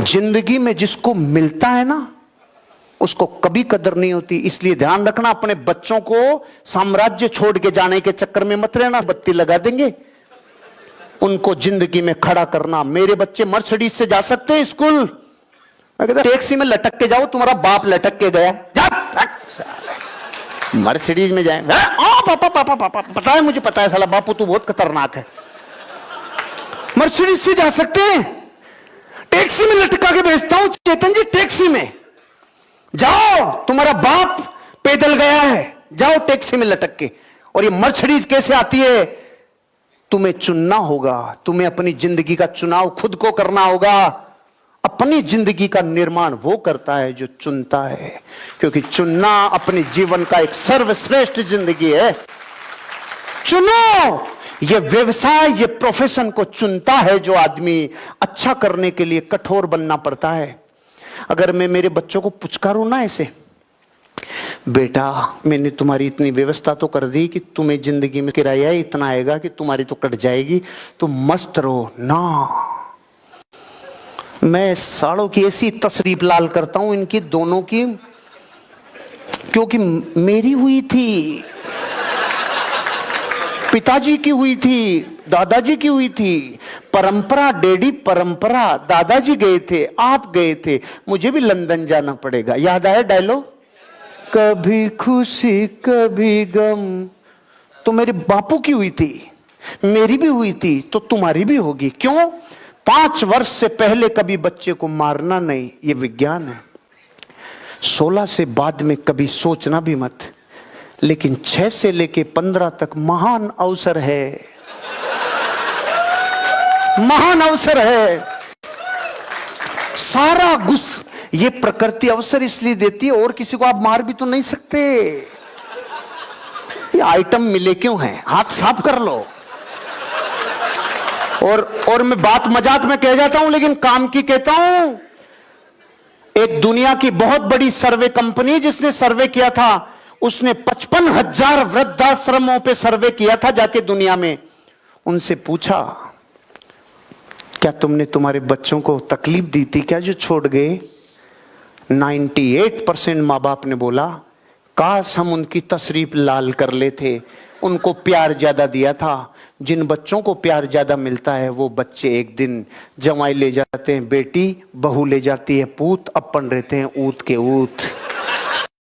जिंदगी में जिसको मिलता है ना उसको कभी कदर नहीं होती। इसलिए ध्यान रखना, अपने बच्चों को साम्राज्य छोड़ के जाने के चक्कर में मत रहना। बत्ती लगा देंगे, उनको जिंदगी में खड़ा करना। मेरे बच्चे मर्सिडीज से जा सकते हैं स्कूल, मैं कहता टैक्सी में लटक के जाओ, तुम्हारा बाप लटक के गया, मर्सिडीज में जाए। पापा पापा पापा, पता है मुझे, पता है साला बापू तू बहुत खतरनाक है। मर्सिडीज से जा सकते हैं, टैक्सी में लटका के भेजता हूं चेतन जी, टैक्सी में जाओ, तुम्हारा बाप पैदल गया है, जाओ टैक्सी में लटक के। और ये मर्सिडीज कैसे आती है? तुम्हें चुनना होगा, तुम्हें अपनी जिंदगी का चुनाव खुद को करना होगा। अपनी जिंदगी का निर्माण वो करता है जो चुनता है, क्योंकि चुनना अपने जीवन का एक सर्वश्रेष्ठ जिंदगी है। चुनो, ये व्यवसाय, ये प्रोफेशन को चुनता है जो आदमी। अच्छा करने के लिए कठोर बनना पड़ता है। अगर मैं मेरे बच्चों को पुचकारूं ना ऐसे, बेटा मैंने तुम्हारी इतनी व्यवस्था तो कर दी कि तुम्हें जिंदगी में किराया इतना आएगा कि तुम्हारी तो कट जाएगी, तुम मस्त रहो ना। मैं सालों की ऐसी तशरीफ लाल करता हूं इनकी दोनों की, क्योंकि मेरी हुई थी, पिताजी की हुई थी, दादाजी की हुई थी। परंपरा डैडी, परंपरा दादाजी गए थे, आप गए थे, मुझे भी लंदन जाना पड़ेगा। याद आया डायलॉग, कभी खुशी कभी गम। तो मेरे बापू की हुई थी, मेरी भी हुई थी, तो तुम्हारी भी होगी। क्यों? 5 वर्ष से पहले कभी बच्चे को मारना नहीं, ये विज्ञान है। 16 से बाद में कभी सोचना भी मत। लेकिन 6 से लेके 15 तक महान अवसर है, महान अवसर है। सारा गुस्सा ये प्रकृति अवसर इसलिए देती है, और किसी को आप मार भी तो नहीं सकते। ये आइटम मिले क्यों हैं? हाथ साफ कर लो। और मैं बात मजाक में कह जाता हूं, लेकिन काम की कहता हूं। एक दुनिया की बहुत बड़ी सर्वे कंपनी जिसने सर्वे किया था, उसने 55,000 वृद्धाश्रमों पे सर्वे किया था जाके दुनिया में। उनसे पूछा, क्या तुमने तुम्हारे बच्चों को तकलीफ दी थी क्या जो छोड़ गए? 98% माँ बाप ने बोला, काश हम उनकी तशरीफ लाल कर लेते, उनको प्यार ज्यादा दिया था। जिन बच्चों को प्यार ज्यादा मिलता है वो बच्चे एक दिन जवाई ले जाते हैं बेटी, बहू ले जाती है पूत, अपन रहते हैं ऊत के ऊत।